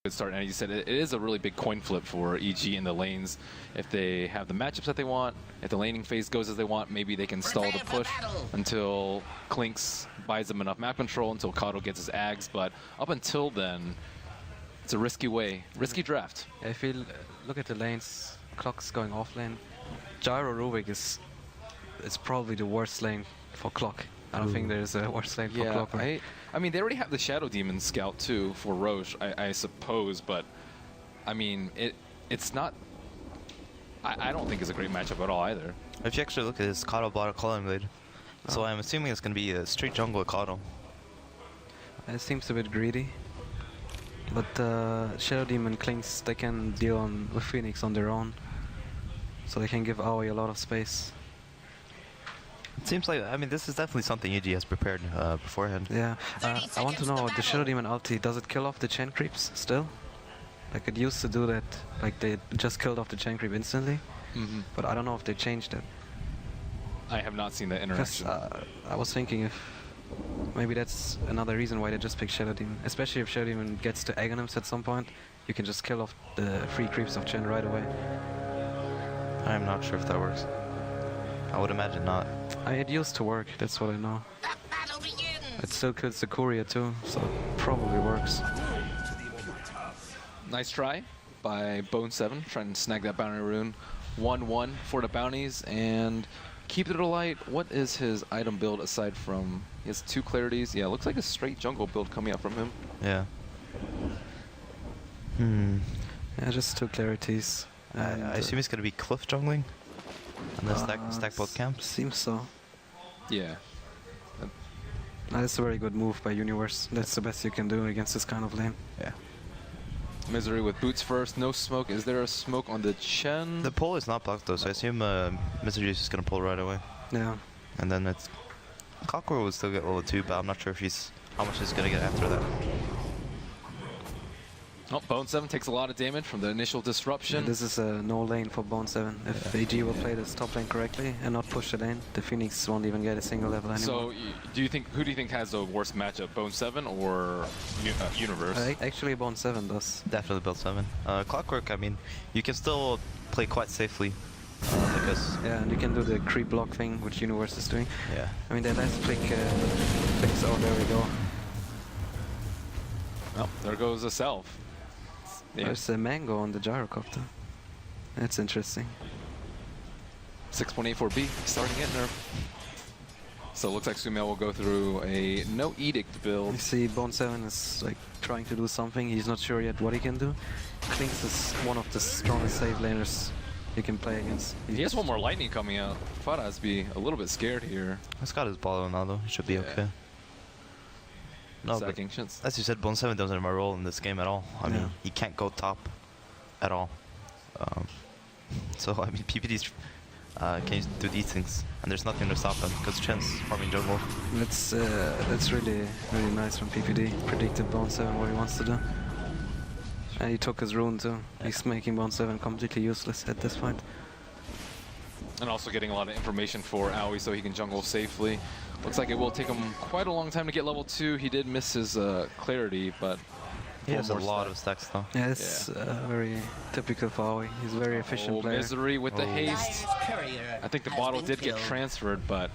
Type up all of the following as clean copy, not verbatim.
good start. And you said it is a really big coin flip for EG in the lanes. If they have the matchups that they want, if the laning phase goes as they want, maybe they can stall the push until Clinks buys them enough map control, until Kato gets his Ags. But up until then, it's a risky risky draft. Yeah, if you look at the lanes, Clock's going off lane. Gyro Rubik is probably the worst lane for Clock. I don't think there's a worse lane for Clock. I mean, they already have the Shadow Demon Scout too for Roche, I suppose, but I mean, it's not. I don't think it's a great matchup at all either. If you actually look at this, Kato bought a Calling Blade, so I'm assuming it's going to be a straight jungle with Kato. It seems a bit greedy, but Shadow Demon Clinks, they can deal with Phoenix on their own, so they can give Aoi a lot of space. It seems like, I mean, this is definitely something EG has prepared beforehand. Yeah, I want to know, the Shadow Demon ulti, does it kill off the chain creeps still? Like, it used to do that, like they just killed off the chain creep instantly, but I don't know if they changed it. I have not seen that interaction. I was thinking if maybe that's another reason why they just picked Shadow Demon, especially if Shadow Demon gets to Aghanims at some point, you can just kill off the free creeps of Chen right away. I'm not sure if that works. I would imagine not. It used to work, that's what I know. It still kills the courier too, so it probably works. Nice try by Bo3, trying to snag that bounty rune. 1-1 for the bounties, and keep it alight. What is his item build aside from, he has 2 clarities. Yeah, looks like a straight jungle build coming out from him. Yeah. Yeah, just 2 clarities. I assume he's going to be cliff jungling? And then stack both camps? Seems so. Yeah. That's a very good move by Universe. That's the best you can do against this kind of lane. Yeah. Misery with boots first, no smoke. Is there a smoke on the Chen? The pull is not blocked though, so I assume Misery is just going to pull right away. Yeah. And then it's... Clockwork will still get level 2, but I'm not sure if how much he's going to get after that. Oh, Bo3 takes a lot of damage from the initial disruption. Yeah, this is a no lane for Bo3. If AG will play this top lane correctly and not push the lane, the Phoenix won't even get a single level anymore. So, who do you think has the worst matchup, Bo3 or Universe? Actually, Bo3 does. Definitely Bo3. Clockwork, I mean, you can still play quite safely. Because yeah, and you can do the creep block thing, which Universe is doing. Yeah. I mean, the last click clicks. Oh, there we go. Oh, there goes a self. Yeah. There's a mango on the gyrocopter. That's interesting. 6.84B starting in there. So it looks like Sumail will go through a no edict build. You see Bo3 is like trying to do something. He's not sure yet what he can do. Clinks is one of the strongest save laners you can play against. He has one more lightning coming out. Faraz be a little bit scared here. He's got his ball now though. He should be okay. No, but as you said, Bo3 doesn't have a role in this game at all. I mean, he can't go top at all. So, I mean, PPDs can do these things, and there's nothing to stop him because Chen's farming jungle. That's really nice from PPD. Predicted Bo3 what he wants to do. And he took his rune too. Yeah. He's making Bo3 completely useless at this point. And also getting a lot of information for Aoi so he can jungle safely. Looks like it will take him quite a long time to get level 2. He did miss his clarity, but he has a lot of stacks though. Yeah, it's very typical for Aoi. He's a very efficient player. Misery with the haste. I think the bottle did get transferred, but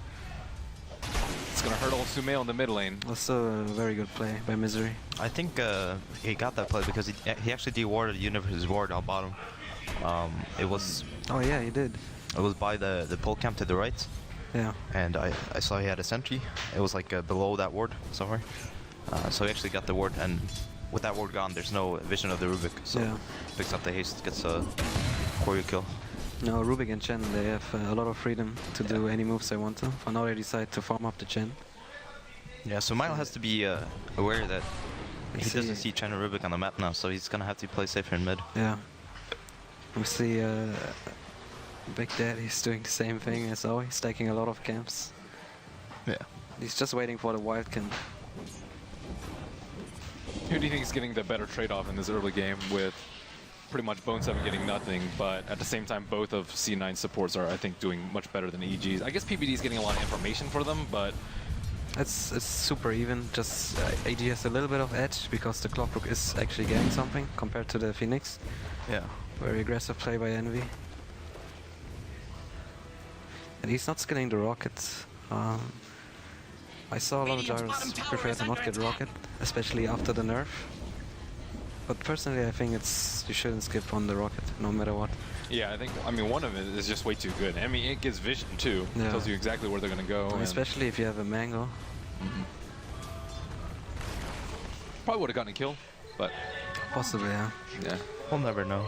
it's going to hurt old Sumail in the mid lane. Also a very good play by Misery. I think he got that play because he actually de-warded Universe's ward on bottom. It was... Oh yeah, he did. It was by the pole camp to the right. Yeah. And I saw he had a sentry. It was like below that ward somewhere. So he actually got the ward, and with that ward gone, there's no vision of the Rubik. So picks up the haste, gets a courier kill. No, Rubik and Chen, they have a lot of freedom to do any moves they want to. For now they decide to farm up the Chen. Yeah, so Mile has to be aware that he doesn't see Chen and Rubik on the map now, so he's gonna have to play safer in mid. Yeah. We see Big Daddy's doing the same thing as Aoi, stacking a lot of camps. Yeah. He's just waiting for the wild camp. Who do you think is getting the better trade-off in this early game with pretty much Bo3 getting nothing, but at the same time both of C9's supports are, I think, doing much better than EG's. I guess PPD is getting a lot of information for them, but It's super even. Just AG has a little bit of edge because the Clockwork is actually getting something compared to the Phoenix. Yeah. Very aggressive play by Envy. And he's not skilling the rocket. I saw a lot of gyros prefer to not get rocket, especially after the nerf. But personally, I think you shouldn't skip on the rocket, no matter what. Yeah, I mean, one of it is just way too good. I mean, it gives vision too. Yeah. It tells you exactly where they're gonna go. Especially if you have a mango. Probably would have gotten a kill, but possibly, yeah. Yeah. We'll never know.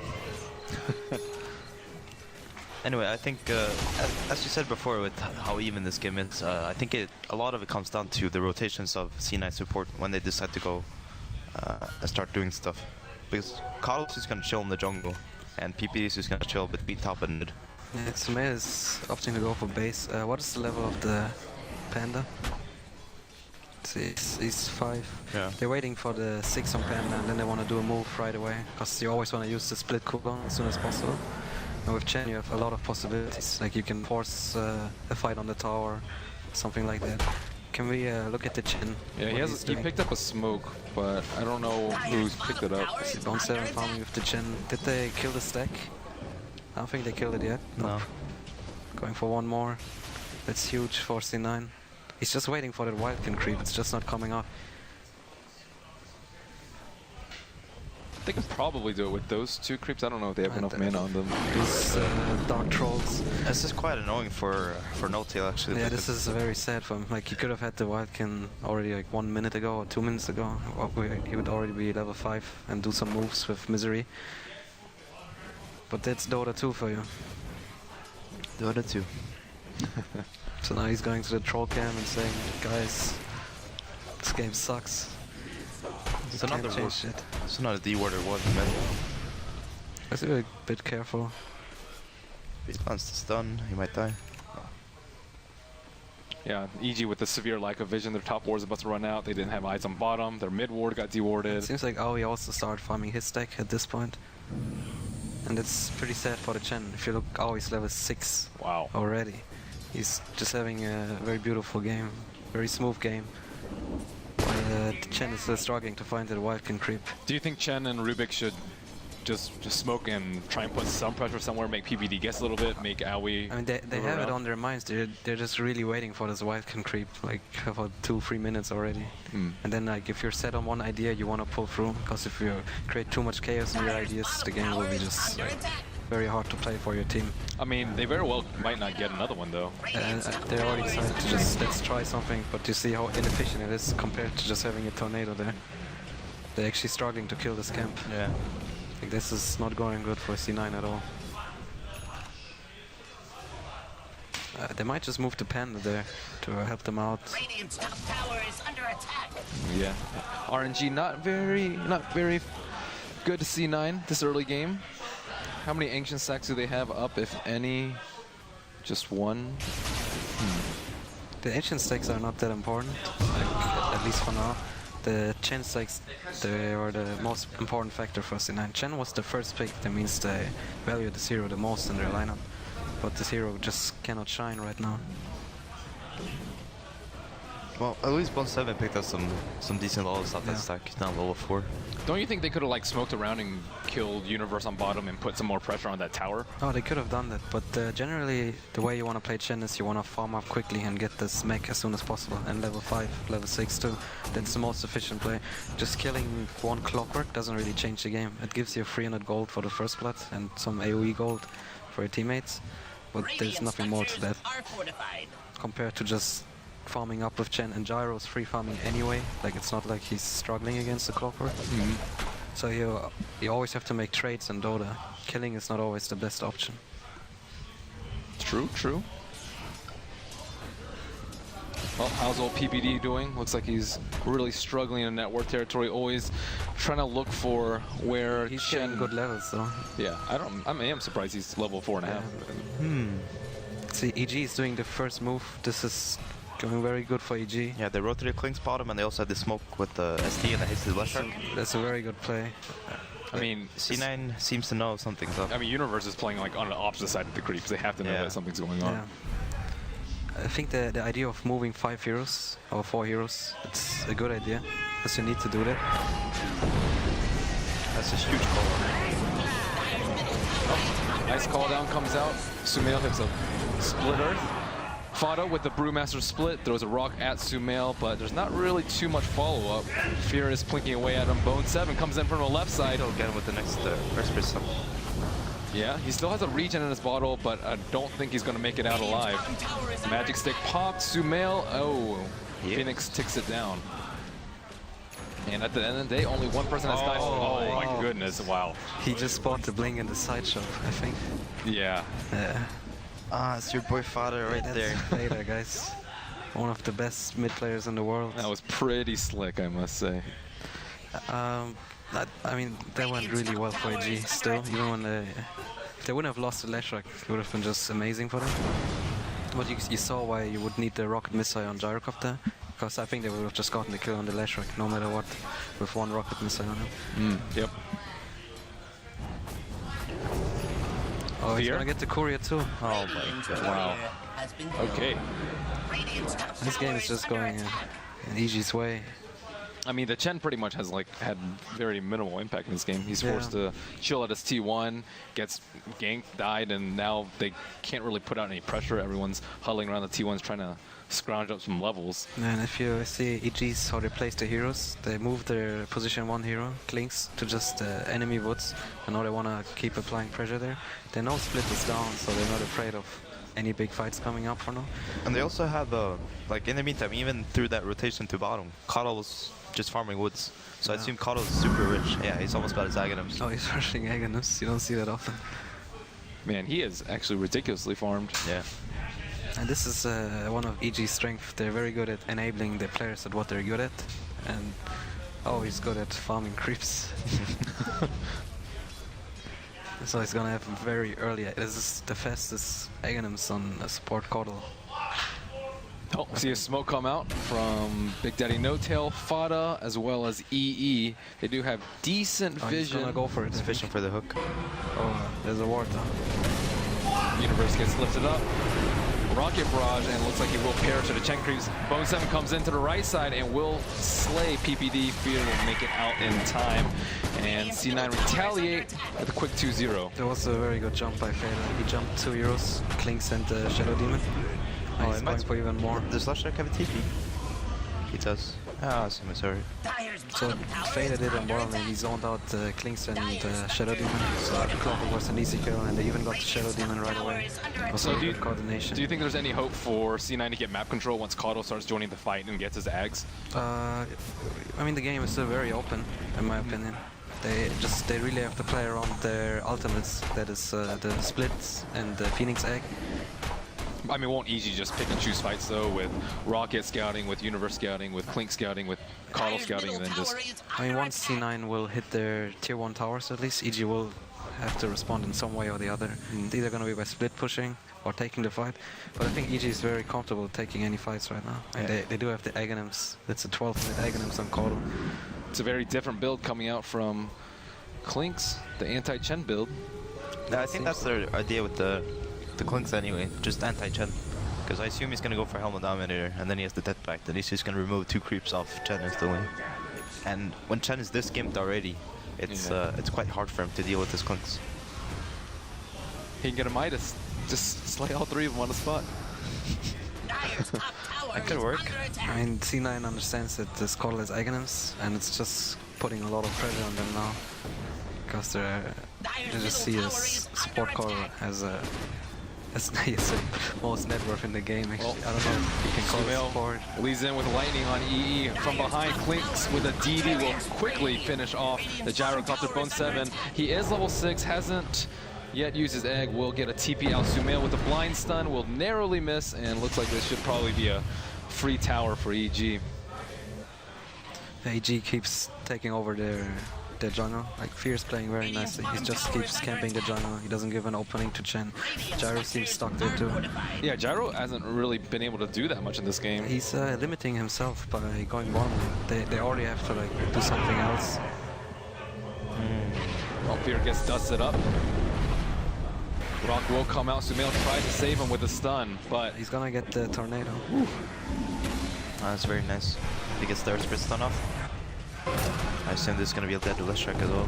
Anyway, I think, as you said before, with how even this game is, I think a lot of it comes down to the rotations of C9 support when they decide to go and start doing stuff. Because Carlos is going to chill in the jungle, and PP is just going to chill between top and mid. Yeah, Sume is opting to go for base. What is the level of the Panda? He's 5. Yeah. They're waiting for the 6 on Panda, and then they want to do a move right away, because you always want to use the split cooldown as soon as possible. And with Chen you have a lot of possibilities, like you can force a fight on the tower, something like that. Can we look at the Chen? Yeah, he picked up a smoke, but I don't know who's picked it up. Bo3 farming with the Chen. Did they kill the stack? I don't think they killed it yet. No. Going for one more. That's huge for C9. He's just waiting for that wildkin creep, it's just not coming up. They could probably do it with those 2 creeps. I don't know if they have enough mana on them. These dark trolls. This is quite annoying for No-Tail actually. Yeah, this is very sad for him. Like, he could have had the wildkin already like 1 minute ago or 2 minutes ago. He would already be level 5 and do some moves with Misery. But that's Dota 2 for you. Dota 2. So now he's going to the troll cam and saying, guys, this game sucks. It's another change it. It's not a D word it was in mid. Let's be a bit careful. If he plans to stun, he might die. Yeah, EG with the severe lack of vision, their top ward is about to run out. They didn't have eyes on bottom. Their mid ward got dewarded. It seems like Aoi also started farming his stack at this point. And it's pretty sad for the Chen. If you look, Aoi's level 6 already. He's just having a very beautiful game, very smooth game. Chen is still struggling to find the wildkin creep. Do you think Chen and Rubik should just smoke and try and put some pressure somewhere, make PBD guess a little bit, make Aoi... I mean, they have it on their minds. They're just really waiting for this wildkin creep, like for 2-3 minutes already. And then, like, if you're set on one idea, you want to pull through, because if you create too much chaos in your ideas, the game will be just very hard to play for your team. I mean, they very well might not get another one though. They're already decided to just let's try something, but you see how inefficient it is compared to just having a tornado there. They're actually struggling to kill this camp. Yeah. Like, this is not going good for C9 at all. They might just move the Panda there to help them out. Radiant's top tower is under attack. Yeah. RNG not very good to C9 this early game. How many ancient stacks do they have up, if any? Just one? The ancient stacks are not that important, like, at least for now. The Chen stacks, they are the most important factor for C9. Chen was the first pick, that means they value this hero the most in their lineup. But this hero just cannot shine right now. Well, at least Bo3 picked up some decent levels off that stack. He's now level 4. Don't you think they could have like smoked around and killed Universe on bottom and put some more pressure on that tower? Oh, they could have done that, but generally the way you want to play Chen is you want to farm up quickly and get this mech as soon as possible, and level 5, level 6 too. That's the most efficient play. Just killing one Clockwork doesn't really change the game. It gives you 300 gold for the first blood and some AoE gold for your teammates, but there's nothing more to that compared to just farming up with Chen, and Gyro's free farming anyway. Like, it's not like he's struggling against the Clockwork. So you always have to make trades in Dota. Killing is not always the best option. True, true. Well, how's old PBD doing? Looks like he's really struggling in network territory, always trying to look for where he's Chen... getting good levels though. Yeah, I am surprised he's level 4.5. See, EG is doing the first move. This is going very good for EG. Yeah, they rotated Klink's bottom, and they also had the smoke with the SD and the hasted West Shark. That's a very good play. I mean, C9 seems to know something's up. I mean, Universe is playing like on the opposite side of the creeps. They have to know that something's going on. Yeah. I think the idea of moving 5 heroes or 4 heroes, it's a good idea, because you need to do that. That's a huge call. Oh, nice call down comes out. Sumail hits a split earth. Fada with the Brewmaster split, throws a rock at Sumail, but there's not really too much follow-up. Fear is plinking away at him. Bone7 comes in from the left side. He'll get him with the next first person. Yeah, he still has a regen in his bottle, but I don't think he's going to make it out alive. Magic stick popped. Sumail, oh, yeah. Phoenix ticks it down. And at the end of the day, only one person has died. Oh my goodness, wow. He just spotted the bling in the sideshow, I think. Yeah. Yeah. Ah, it's your boy Fada right there. Fada, guys. One of the best mid players in the world. That was pretty slick, I must say. I mean, that went really well for AG still, even when they wouldn't have lost the Leshrac, it would have been just amazing for them. But you saw why you would need the rocket missile on Gyrocopter, because I think they would have just gotten the kill on the Leshrac, no matter what, with one rocket missile on him. Yep. Oh, he's gonna get the courier too. Oh my god. Wow. Okay. This game is just going in EG's way. I mean, the Chen pretty much has had very minimal impact in this game. He's forced to chill at his T1, gets ganked, died, and now they can't really put out any pressure. Everyone's huddling around the T1s trying to scrounge up some levels. And if you see EG's how they place the heroes, they move their position 1 hero, Clinks, to just enemy woods. And now they want to keep applying pressure there. They know Split is down, so they're not afraid of any big fights coming up for now. And they also have, like, in the meantime, even through that rotation to bottom, Coddle was just farming woods. So I assume Coddle is super rich. Yeah, he's almost got his Aghanim's. Oh, he's rushing Aghanim's. You don't see that often. Man, he is actually ridiculously farmed. Yeah. And this is one of EG's strengths. They're very good at enabling the players at what they're good at. And, oh, he's good at farming creeps. So he's gonna have very early. This is the fastest Aghanim's on a support Coddle. Oh, see a smoke come out from Big Daddy No Tail, Fada, as well as EE. They do have decent vision. He's gonna go for it. He's fishing for the hook. Oh, there's a ward though. Universe gets lifted up. Rocket barrage, and looks like he will pair to the Chen creeps. Bone7 comes into the right side and will slay PPD. Fear will make it out in time. And C9 retaliate at the quick 2-0. There was a very good jump by Fada. He jumped 2 heroes, Clinks and Shadow Demon. Oh, he's going for even more. Does Leshrac have a TP? He does. Ah, sorry. So Fada did on bottom lane. He zoned out Clinks and Shadow Demon. So Clockwork was an easy kill, and they even got the Shadow Demon right away. Also good coordination. Do you think there's any hope for C9 to get map control once Coddle starts joining the fight and gets his Ags? I mean, the game is still very open, in my opinion. They really have to play around their ultimates. That is the splits and the Phoenix Egg. I mean, won't EG just pick and choose fights though, with Rocket scouting, with Universe scouting, with Clink scouting, with Coddle scouting, and then just... I mean, once C9 will hit their tier 1 towers at least, EG will have to respond in some way or the other. It's either going to be by split pushing or taking the fight. But I think EG is very comfortable taking any fights right now. And they do have the Aghanims. It's a 12-minute Aghanims on Coddle. It's a very different build coming out from Clinks, the anti-Chen build. I think that's their idea with the Clinks anyway, just anti-Chen. Because I assume he's going to go for Helmet Dominator, and then he has the Death Pact, and he's just going to remove 2 creeps off Chen instantly. And when Chen is this gimped already, it's quite hard for him to deal with his Clinks. He can get a Midas, just slay all 3 of them on the spot. That could work. I mean, C9 understands that this Coddle is Aghanims, and it's just putting a lot of pressure on them now. Because they just see this support Coddle as a... That's the most net worth in the game, actually. I don't know if you can call it support. Leads in with lightning on EE. From behind, Clinks with a DD will quickly finish off the Gyrocopter. Bone7. He is level 6, hasn't yet used his egg. Will get a TP out. Sumail with a blind stun will narrowly miss, and looks like this should probably be a free tower for EG. EG keeps taking over their jungle. Like, Fear's playing very nicely. He just keeps camping the jungle. He doesn't give an opening to Chen. Gyro seems stuck there too. Yeah, Gyro hasn't really been able to do that much in this game. He's limiting himself by going bottom. They already have to like do something else. Well, Fear gets dusted up. Rock will come out. Sumail tried to save him with a stun, but he's gonna get the tornado. That's very nice. He gets the Earth stun off. I assume there's gonna be a dead Lush track as well.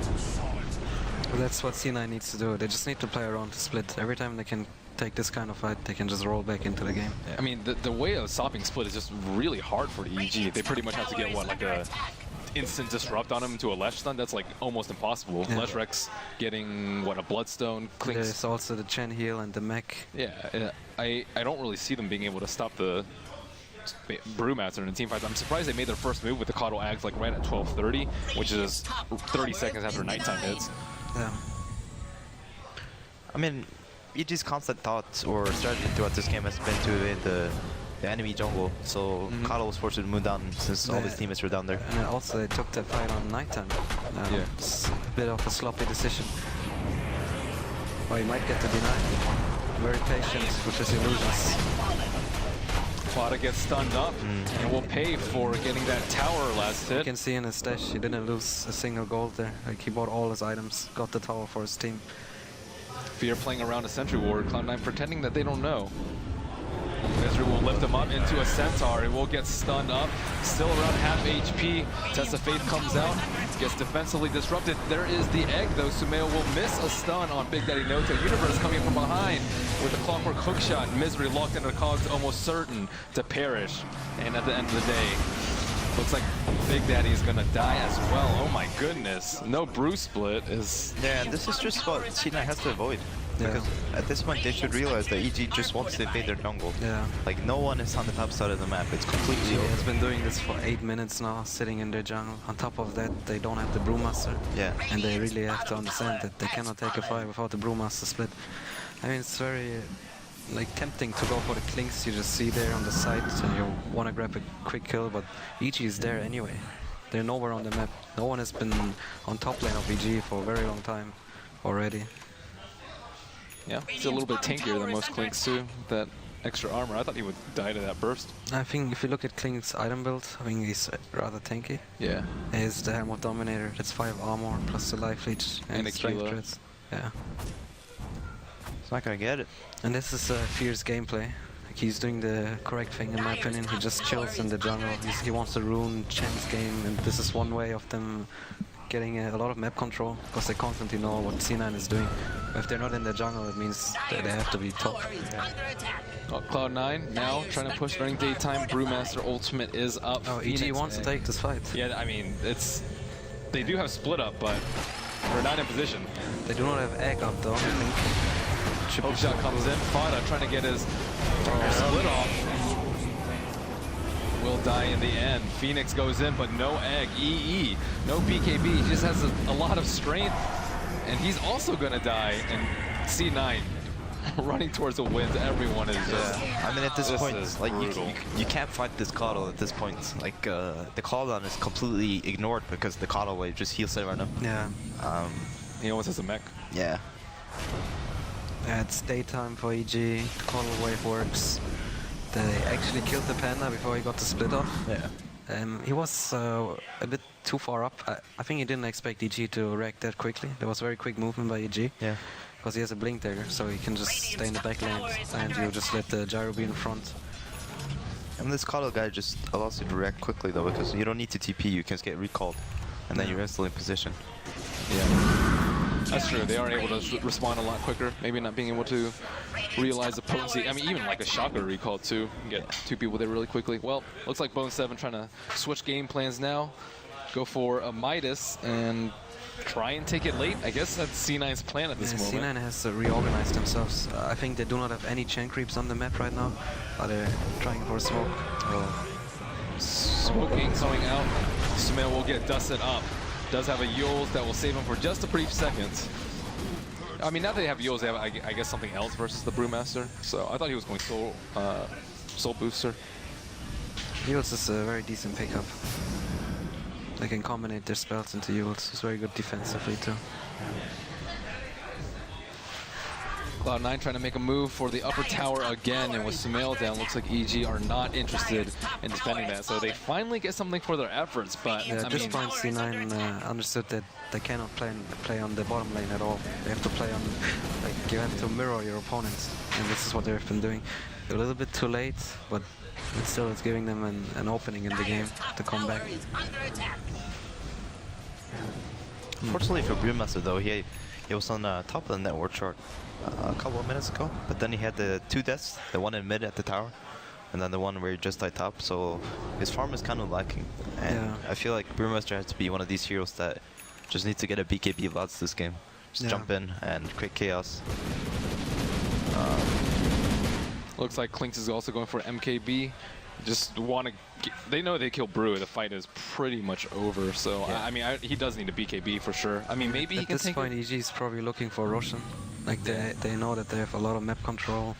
Well, that's what C9 needs to do. They just need to play around the split. Every time they can take this kind of fight, they can just roll back into the game. I mean, the way of stopping split is just really hard for the EG. They pretty much have to get, what, like a instant disrupt on him into a Lesh stun? That's like almost impossible. Yeah. Lesh Rex getting, what, a Bloodstone? Clinks. There's also the Chen heal and the mech. Yeah, I don't really see them being able to stop the Brewmaster in the team fights. I'm surprised they made their first move with the Caudal Ags like right at 12:30, which is 30 seconds after nighttime hits. Yeah. I mean, EG's constant thought or strategy throughout this game has been to evade the enemy jungle, so Caudal was forced to move down since all his teammates were down there. And also they took the fight on nighttime. Yeah. It's a bit of a sloppy decision. Oh, he might get the deny. Very patient with his illusions. Plata gets stunned up and will pay for getting that tower last hit. You can see in his stash, he didn't lose a single gold there. Like, he bought all his items, got the tower for his team. Fear playing around a Sentry Ward, Cloud9 pretending that they don't know. Misery will lift him up into a Centaur. It will get stunned up. Still around half HP. Test of Faith comes out. Gets defensively disrupted. There is the egg, though. Sumail will miss a stun on Big Daddy Noto. Universe coming from behind with a clockwork hookshot. Misery locked into the cogs, almost certain to perish. And at the end of the day, looks like Big Daddy is going to die as well. Oh my goodness. No brew split is... Yeah, and this is just what C9 has to avoid. Yeah. Because at this point they should realize that EG just wants to invade their jungle. Yeah. Like, no one is on the top side of the map. It's completely He over. has been doing this for 8 minutes now, sitting in their jungle. On top of that, they don't have the Brewmaster. Yeah. And they really have to understand that they cannot take a fight without the Brewmaster split. I mean, it's very like tempting to go for the Clinks you just see there on the side and you want to grab a quick kill, but EG is there anyway. They're nowhere on the map. No one has been on top lane of EG for a very long time already. Yeah, he's a little bit tankier than most Clinks too. That extra armor, I thought he would die to that burst. I think if you look at Klink's item build, I think he's rather tanky. Yeah. He's the Helm of Dominator, that's 5 armor plus the life leech and a strength kilo. crits. Yeah. It's not gonna get it. And this is fierce gameplay. Like, he's doing the correct thing in my opinion. He just chills in the jungle. He wants to ruin Chen's game, and this is one way of them getting a lot of map control, because they constantly know what C9 is doing. If they're not in the jungle, it means that they have to be top. Oh, Cloud9 now trying to push during daytime. Brewmaster ultimate is up. Oh, EG Phoenix wants to egg. take this fight. Yeah, I mean, they do have split up, but they're not in position. They do not have egg up though, I think. Hookshot comes in. Fada trying to get his split off. Will die in the end. Phoenix goes in, but no egg. EE, no BKB. He just has a lot of strength, and he's also gonna die. And C9 running towards the wins. Everyone is just. I mean, at this point, like brutal. you can't fight this Caudal at this point. Like the cooldown is completely ignored because the Caudal wave just heals everyone up. Yeah. He almost has a mech. Yeah. It's daytime for EG. The Caudal wave works. They actually killed the Panda before he got the split off. Yeah. He was a bit too far up. I think he didn't expect EG to react that quickly. There was very quick movement by EG. Yeah. Because he has a blink dagger, so he can just stay in the back lane and you just let the gyro be in front. And this Caudal guy just allows you to react quickly though, because you don't need to TP, you can just get recalled. And then you're instantly in position. Yeah. That's true. They are able to respond a lot quicker. Maybe not being able to realize the potency. I mean, even like a Shocker recall too. Get two people there really quickly. Well, looks like Bo3 trying to switch game plans now. Go for a Midas and try and take it late. I guess that's C9's plan at this moment. C9 has to reorganize themselves. I think they do not have any Chen creeps on the map right now. But they're trying for a smoke. Smoking coming out. Sumail will get dusted up. Does have a Yules that will save him for just a brief second. I mean, now that they have Yules, they have, I guess, something else versus the Brewmaster. So I thought he was going Soul Booster. Yules is a very decent pickup. They can combine their spells into Yules. It's very good defensively too. Cloud9 trying to make a move for the upper tower again, and with Sumail down, looks like EG are not interested in defending that. So they finally get something for their efforts, but yeah, at this point C9 understood that they cannot play on the bottom lane at all. They have to play on, like, you have to mirror your opponents, and this is what they've been doing. A little bit too late, but still it's giving them an opening in the game to come back. Unfortunately for Brewmaster though, he was on top of the network chart a couple of minutes ago, but then he had the 2 deaths, the one in mid at the tower, and then the one where he just died top, so his farm is kind of lacking. And yeah. I feel like Brewmaster has to be one of these heroes that just needs to get a BKB lots this game. Just jump in and create chaos. Looks like Klinks is also going for MKB. Just want to. They know they kill Brew. The fight is pretty much over. So yeah. I mean, he does need a BKB for sure. I mean, maybe he can take. At this point, EG is probably looking for Roshan. Like they know that they have a lot of map control.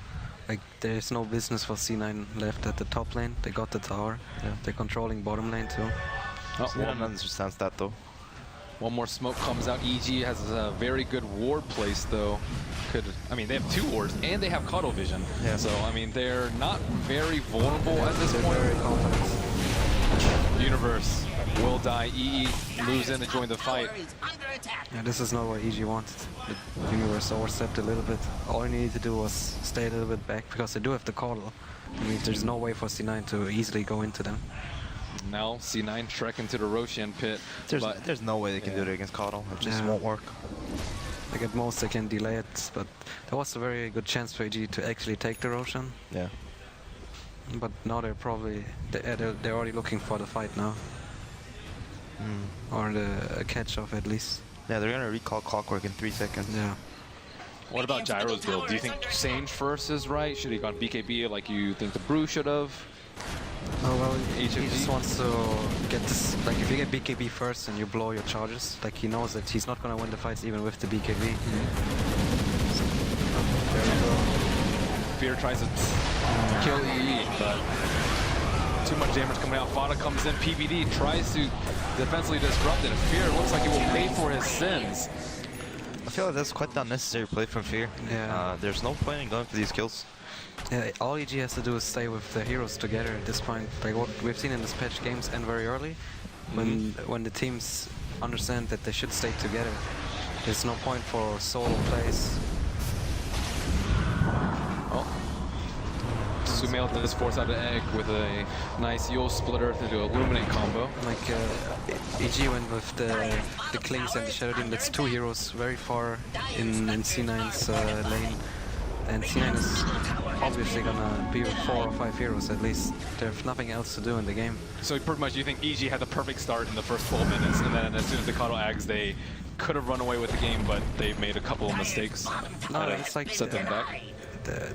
Like there's no business for C9 left at the top lane. They got the tower. Yeah. They're controlling bottom lane too. Oh, C9 understands that though. One more smoke comes out. EG has a very good ward place though. I mean, they have 2 wards and they have Cuddle Vision. Yeah. So, I mean, they're not very vulnerable at this point. Very confident. Universe will die. EE moves in to join the fight. Yeah, this is not what EG wanted. The Universe overstepped a little bit. All you need to do was stay a little bit back because they do have the Cuddle. I mean, there's no way for C9 to easily go into them. Now C9 trek into the Roshan pit. There's no way they can do it against Cuddle. It just won't work. Like at most they can delay it, but there was a very good chance for EG to actually take the Roshan. Yeah. But now they're probably they're already looking for the fight now. Or the catch off at least. Yeah, they're gonna recall Clockwork in 3 seconds. Yeah. What about Gyro's build? Do you think Sage first is right? Should he gone BKB like you think the Brew should have? Oh well, he just wants to get this, like if you get BKB first and you blow your charges, like he knows that he's not gonna win the fights even with the BKB. So, there we go. Fear tries to kill EE, but too much damage coming out. Fada comes in, PBD tries to defensively disrupt it. Fear looks like he will pay for his sins. I feel like that's quite the unnecessary play from Fear. Yeah. There's no point in going for these kills. Yeah, all EG has to do is stay with the heroes together at this point. Like what we've seen in the patch games and very early, when the teams understand that they should stay together. There's no point for solo plays. Oh. Sumail does force out an egg with a nice Yule splitter to do Illuminate combo. Like EG went with the Klings and the Shadow Demon. That's 2 heroes very far in C9's lane. And C9 is obviously gonna be with 4 or 5 heroes at least. There's nothing else to do in the game. So pretty much you think EG had the perfect start in the first 12 minutes, and then as soon as the Cuddle Ags, they could have run away with the game, but they made a couple of mistakes. No, it's like set them back.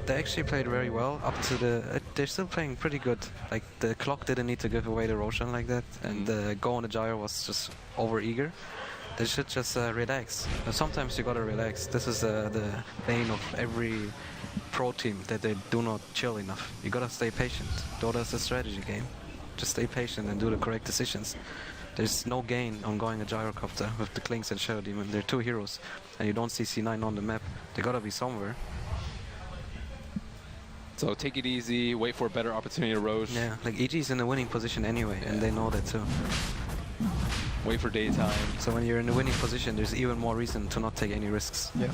They actually played very well up to the. They're still playing pretty good. Like the clock didn't need to give away the Roshan like that, and the go on the gyro was just over eager. They should just relax. Sometimes you gotta relax. This is the bane of every pro team, that they do not chill enough. You gotta stay patient. Dota's a strategy game. Just stay patient and do the correct decisions. There's no gain on going a gyrocopter with the Klings and Shadow Demon. They're 2 heroes, and you don't see C9 on the map. They gotta be somewhere. So take it easy, wait for a better opportunity to Roche. Yeah, like EG's in a winning position anyway, and they know that too. Wait for daytime. So when you're in a winning position, there's even more reason to not take any risks. Yeah.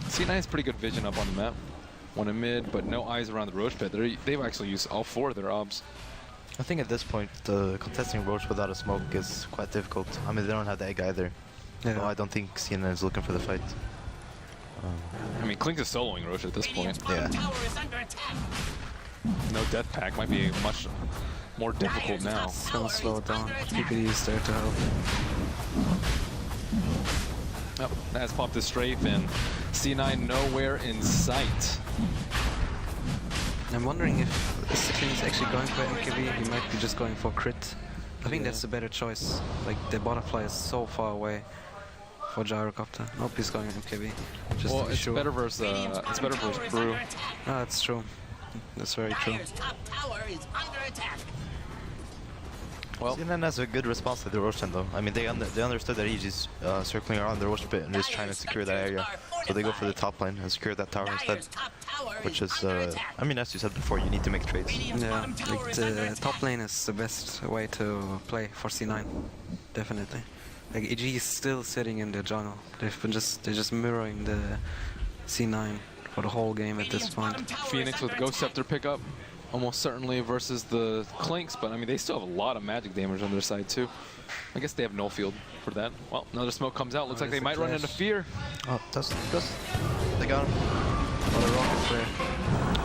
C9 has pretty good vision up on the map. One in mid, but no eyes around the Roche pit. They've actually used all 4 of their obs. I think at this point, the contesting Roche without a smoke is quite difficult. I mean, they don't have the egg either. Yeah. So I don't think CNN is looking for the fight. I mean, Klink is soloing Roche at this point. Yeah. No death pack might be much more difficult now. It's gonna slow it down. PPD is there to help. Oh, that's popped the strafe and C9 nowhere in sight. I'm wondering if Sicklin is actually going for MKB. He might be just going for crit. I think that's the better choice. Like the butterfly is so far away for gyrocopter. Nope, he's going MKB. Just well, to be it's sure. better versus Brew. Ah, that's true. That's very true. Well, CNN has a good response to the Roshan though. I mean, they understood that he's just circling around the Rosh pit and just trying to secure that area. So they go for the top lane and secure that tower instead. Which is, I mean, as you said before, you need to make trades. Yeah, like the top lane is the best way to play for C9, definitely. Like EG is still sitting in the jungle. They're just mirroring the C9 for the whole game at this point. Phoenix with Ghost Scepter pickup, almost certainly versus the Clinks, but I mean they still have a lot of magic damage on their side too. I guess they have no field for that. Well, another smoke comes out. Looks like they might run into Fear. Oh, they got him. Another rocket flare.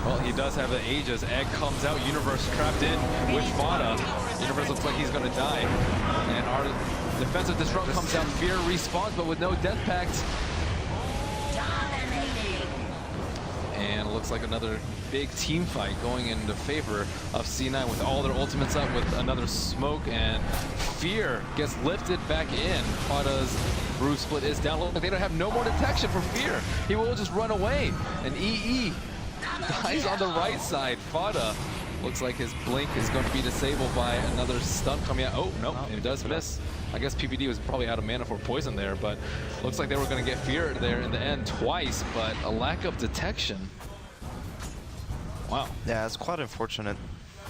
Well, he does have the Aegis. Egg comes out. Universe trapped in with Fada. Universe looks like he's going to die. And our defensive disrupt comes out. Fear respawns, but with no death pact. And it looks like another big team fight going into favor of C9 with all their ultimates up with another smoke, and Fear gets lifted back in. Fada's Brew Split is down. Look like they don't have no more detection for Fear. He will just run away. And EE dies on the right side. Fada looks like his blink is going to be disabled by another stun coming out. Oh, no, it does miss. I guess PPD was probably out of mana for poison there, but looks like they were going to get Fear there in the end twice, but a lack of detection. Wow. Yeah, it's quite unfortunate.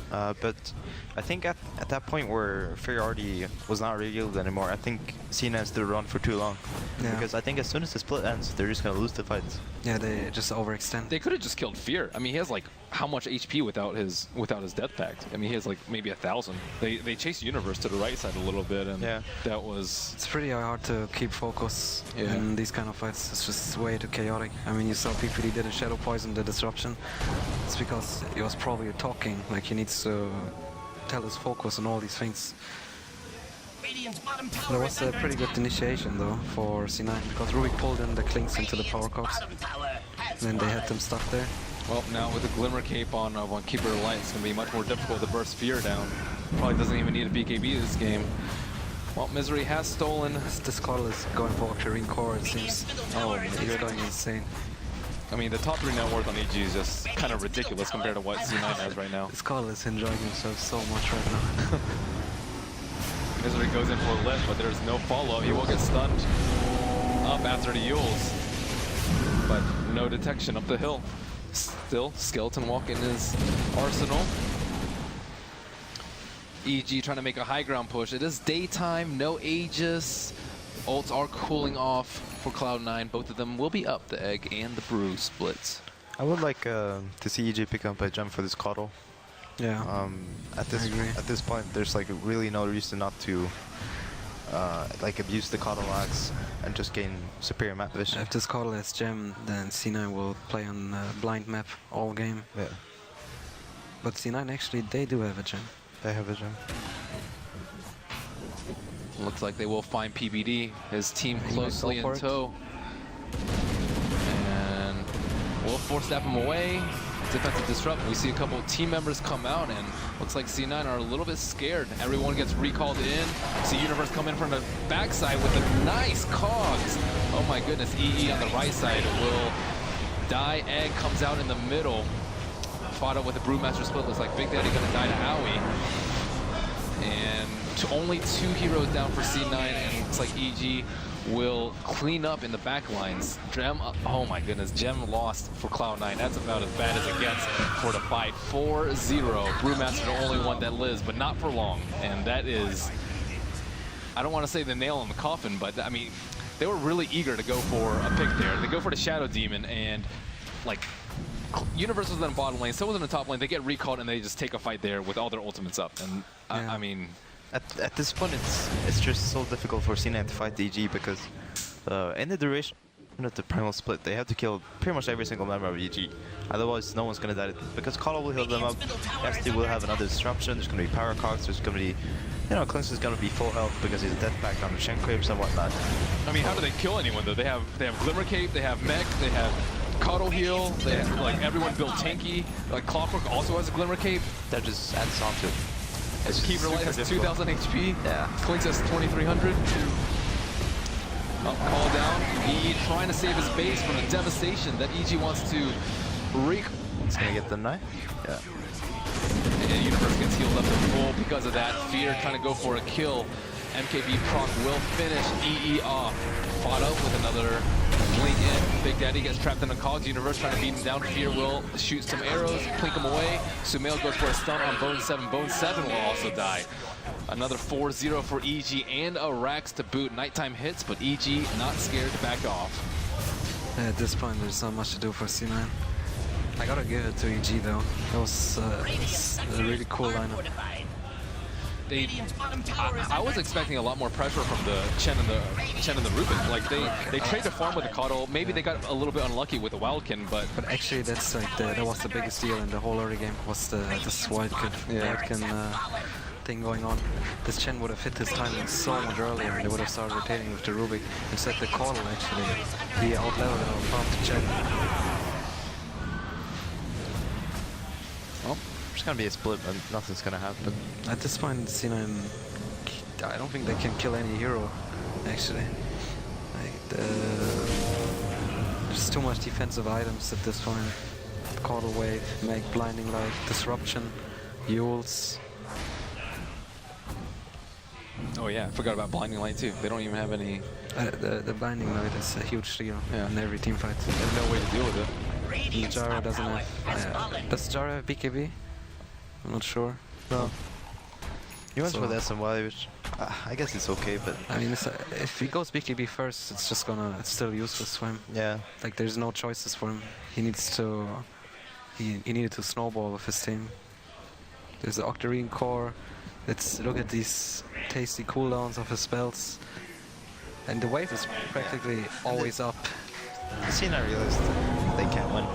But I think at that point where Fear already was not revealed anymore, I think CNS did run for too long. Yeah. Because I think as soon as the split ends, they're just going to lose the fight. Yeah, they just overextend. They could have just killed Fear. I mean, he has like how much HP without his death pact? I mean, he has like maybe 1,000. They chased Universe to the right side a little bit, and that was... It's pretty hard to keep focus in these kind of fights. It's just way too chaotic. I mean, you saw PPD did a Shadow Poison, the disruption. It's because he was probably talking, like he needs to tell his focus on all these things. There was a pretty good initiation though for C9 because Rubik pulled in the Clinks into the power cogs. And then they had them stuck there. Well, now with the Glimmer Cape on Keeper of Light, it's going to be much more difficult to burst Fear down. Probably doesn't even need a BKB this game. Well, Misery has stolen. This Coddle is going for Octarine Core, it seems. Oh, he's going insane. I mean, the top 3 net worth on EG is just kind of ridiculous compared to what C9 has right now. This Coddle is enjoying himself so much right now. Misery goes in for a lift, but there's no follow-up. He will get stunned up after the Yules, but no detection up the hill. Still, Skeleton Walk in his arsenal. EG trying to make a high ground push. It is daytime, no Aegis. Ults are cooling off for Cloud9. Both of them will be up, the Egg and the Brew splits. I would like to see EG pick up a gem for this Coddle. Yeah. At this point, there's like really no reason not to like abuse the Coddle axe and just gain superior map vision. If this Coddle has gem, then C9 will play on blind map all game. Yeah. But C9 actually, they do have a gem. They have a gem. Looks like they will find PBD, his team closely in tow. And we'll force step him away. Defensive disrupt. We see a couple of team members come out, and looks like C9 are a little bit scared. Everyone gets recalled in. See Universe come in from the backside with a nice cogs. Oh my goodness, EE on the right side will die. Egg comes out in the middle. Fada with a Brewmaster split. Looks like Big Daddy gonna die to Owie. And only 2 heroes down for C9, and looks like EG will clean up in the back lines. Gem, oh my goodness, Gem lost for Cloud9. That's about as bad as it gets for the fight. 4-0. Brewmaster the only one that lives, but not for long. And that is, I don't want to say the nail in the coffin, but I mean, they were really eager to go for a pick there. They go for the Shadow Demon, and like, Universe was in the bottom lane, so was in the top lane. They get recalled, and they just take a fight there with all their ultimates up. And I mean, at this point, it's just so difficult for C9 to fight DG because in the duration of the primal split, they have to kill pretty much every single member of EG. Otherwise, no one's gonna die because Coddle will heal them up. ST will have another disruption. There's gonna be power cogs. There's gonna be, you know, Clinks is gonna be full health because he's death back on the Shen Crepes and whatnot. I mean, how do they kill anyone though? They have Glimmer Cape. They have Mech. They have Coddle heal. They have, like, everyone built tanky. Like Clockwork also has a Glimmer Cape. That just adds on to it. Keeper Light has 2,000 HP. Yeah. Clinks has 2,300. Up, call down. EG trying to save his base from the devastation that EG wants to wreak. It's gonna get them now. Yeah. and Universe gets healed up to full because of that. Fear trying to go for a kill. MKB proc will finish EE off. Fought up with another blink in. Big Daddy gets trapped in a cog. Universe trying to beat him down. Fear will shoot some arrows, plink him away. Sumail goes for a stun on Bo3. Bo3 will also die. Another 4-0 for EG and a Rax to boot. Nighttime hits, but EG not scared to back off. Yeah, at this point, there's not much to do for C9. I gotta give it to EG though. That was a really cool lineup. I was expecting a lot more pressure from the Chen and the Rubik. Like they traded farm with the Coddle. Maybe they got a little bit unlucky with the Wildkin, but actually that's like that was the biggest deal in the whole early game was this Wildkin thing going on. This Chen would have hit his timing so much earlier, and they would have started rotating with the Rubik. Instead, the Coddle actually he outleveled and outfarmed the Chen. Well, there's gonna be a split, but nothing's gonna happen. At this point, C9, I don't think they can kill any hero, actually. Like there's too much defensive items at this point. Caudal Wave, Make, Blinding Light, Disruption, Yules. Oh yeah, I forgot about Blinding Light too. They don't even have any... The Blinding Light is a huge deal in every team fight. There's no way to deal with it. And Jara doesn't have... does Jara have BKB? I'm not sure. No. He went for the SMY, which I guess it's okay, but... I mean, if he goes BKB first, it's just gonna... It's still useless for him. Yeah. Like, there's no choices for him. He needs to... He needed to snowball with his team. There's the Octarine core. Let's look at these tasty cooldowns of his spells. And the wave is practically always up. C9 realized they can't win.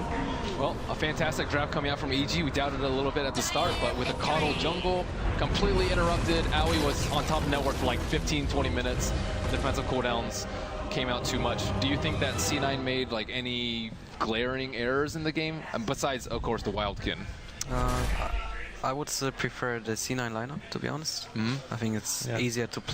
Well, a fantastic draft coming out from EG. We doubted it a little bit at the start, but with the Coddle jungle completely interrupted, Aoi was on top network for like 15-20 minutes. Defensive cooldowns came out too much. Do you think that C9 made like any glaring errors in the game? Besides, of course, the Wildkin. I would prefer the C9 lineup, to be honest. I think it's easier to play.